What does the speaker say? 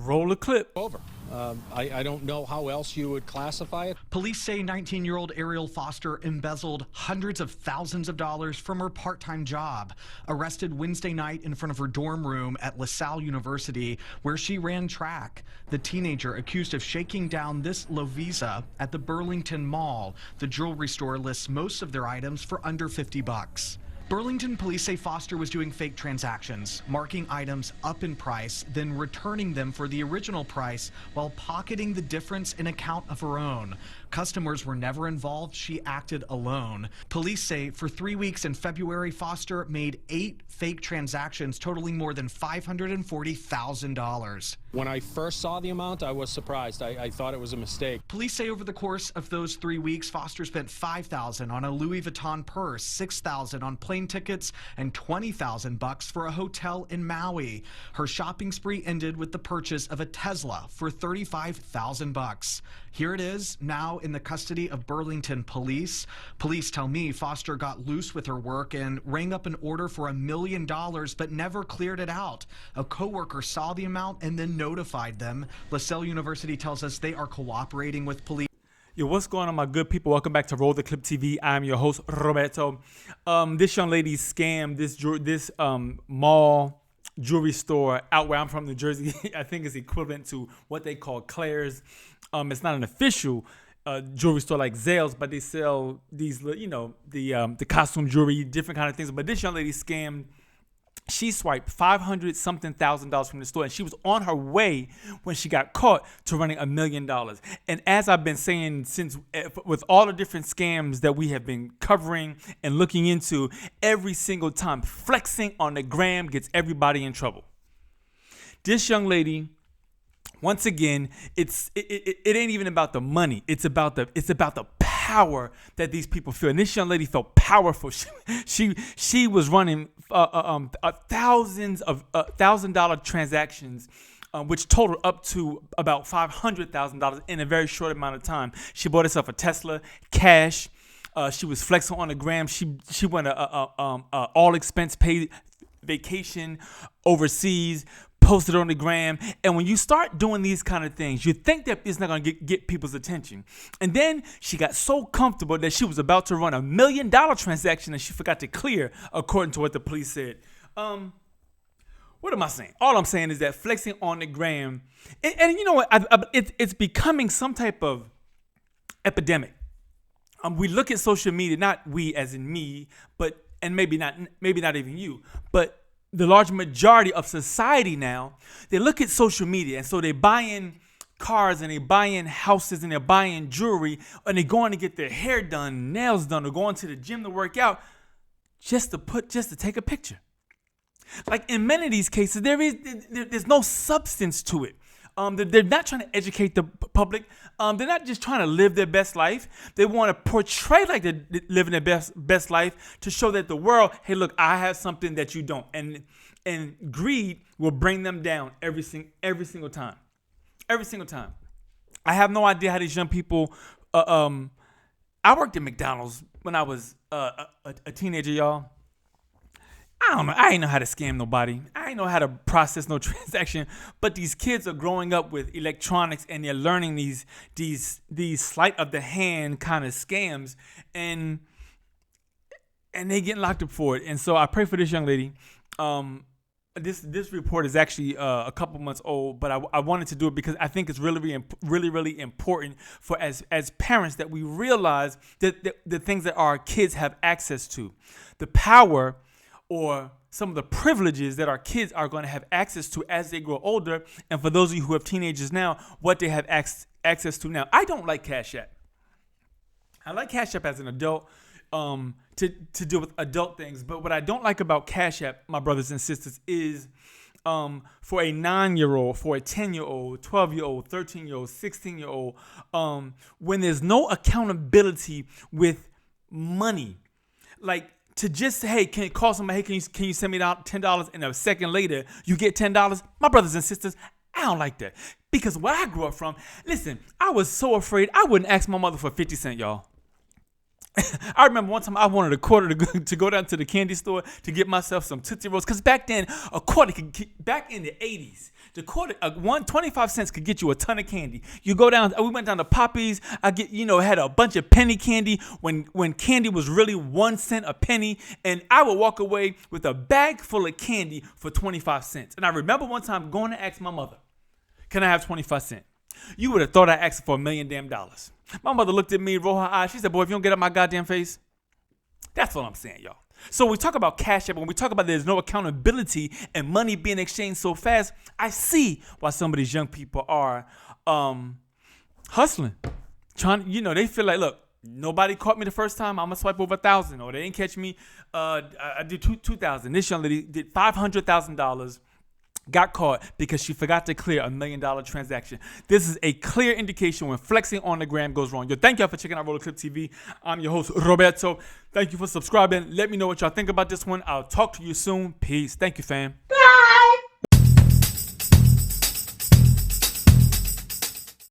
Roll the clip. Over. I don't know how else you would classify it. Police say 19-year-old Ariel Foster embezzled hundreds of thousands of dollars from her part-time job. Arrested Wednesday night in front of her dorm room at Lasell University, where she ran track. The teenager accused of shaking down this Lovisa at the Burlington Mall. The jewelry store lists most of their items for under $50. Burlington police say Foster was doing fake transactions, marking items up in price, then returning them for the original price while pocketing the difference in account of her own. Customers were never involved. She acted alone. Police say for 3 weeks in February, Foster made 8 fake transactions totaling more than $540,000. When I first saw the amount, I was surprised. I thought it was a mistake. Police say over the course of those 3 weeks, Foster spent $5,000 on a Louis Vuitton purse, $6,000 on plane tickets, and $20,000 for a hotel in Maui. Her shopping spree ended with the purchase of a Tesla for $35,000. Here it is, now in the custody of Burlington police. Police tell me Foster got loose with her work and rang up an order for $1 million, but never cleared it out. A coworker saw the amount and then notified them. Lasell University tells us they are cooperating with police. Yo, what's going on, my good people? Welcome back to Roll the Clip TV. I'm your host, Roberto. This young lady scammed this mall jewelry store out where I'm from, New Jersey. I think it's equivalent to what they call Claire's. It's not an official jewelry store like Zales, but they sell these, the costume jewelry, different kind of things. But this young lady scammed. She swiped $500-something thousand from the store, and she was on her way when she got caught to running $1 million. And as I've been saying since, with all the different scams that we have been covering and looking into, every single time flexing on the gram gets everybody in trouble. This young lady, once again, it ain't even about the money. It's about the power that these people feel. And this young lady felt powerful. She was running thousands of $1,000 transactions, which totaled up to about $500,000 in a very short amount of time. She bought herself a Tesla, cash. She was flexing on the gram. She went a all expense paid vacation overseas, posted on the gram. And when you start doing these kind of things, you think that it's not going to get people's attention. And then she got so comfortable that she was about to run $1 million transaction and she forgot to clear, according to what the police said. What am I saying? All I'm saying is that flexing on the gram, and you know what? It's becoming some type of epidemic. We look at social media, not we as in me, and maybe not even you, but the large majority of society now, they look at social media, and so they buy in cars and they buy in houses and they're buying jewelry and they're going to get their hair done, nails done, or going to the gym to work out just to take a picture. Like in many of these cases, there's no substance to it. They're not trying to educate the public. They're not just trying to live their best life. They want to portray like they're living their best life to show that the world, hey, look, I have something that you don't. And greed will bring them down every single time. Every single time. I have no idea how these young people. I worked at McDonald's when I was a teenager, y'all. I don't know. I ain't know how to scam nobody. I ain't know how to process no transaction. But these kids are growing up with electronics and they're learning these sleight of the hand kind of scams, and they getting locked up for it. And so I pray for this young lady. This report is actually a couple months old, but I wanted to do it because I think it's really important for as parents that we realize that the things that our kids have access to, the power or some of the privileges that our kids are going to have access to as they grow older. And for those of you who have teenagers now, what they have access to now. I don't like Cash App. I like Cash App as an adult to deal with adult things. But what I don't like about Cash App, my brothers and sisters, is for a 9-year-old, for a 10-year-old, 12-year-old, 13-year-old, 16-year-old, when there's no accountability with money. Like, to just say, hey, can you call somebody, hey, can you send me $10, and a second later you get $10? My brothers and sisters, I don't like that. Because where I grew up from, listen, I was so afraid I wouldn't ask my mother for 50 cents, y'all. I remember one time I wanted a quarter to go down to the candy store to get myself some Tootsie Rolls. Because back then, a quarter, back in the 80s, The quarter, 25 cents could get you a ton of candy. You go down, we went down to Poppy's. Had a bunch of penny candy when candy was really 1 cent a penny. And I would walk away with a bag full of candy for 25 cents. And I remember one time going to ask my mother, can I have 25 cents? You would have thought I asked for $1 million damn. My mother looked at me, rolled her eyes. She said, boy, if you don't get out my goddamn face. That's what I'm saying, y'all. So we talk about Cash App, when we talk about there's no accountability and money being exchanged so fast, I see why some of these young people are hustling. They feel like, look, nobody caught me the first time, I'm going to swipe over 1,000. Or they didn't catch me, I did 2,000. This young lady did $500,000. Got caught because she forgot to clear $1 million transaction. This is a clear indication when flexing on the gram goes wrong. Yo, thank y'all for checking out Roller Clip TV. I'm your host, Roberto. Thank you for subscribing. Let me know what y'all think about this one. I'll talk to you soon. Peace. Thank you, fam.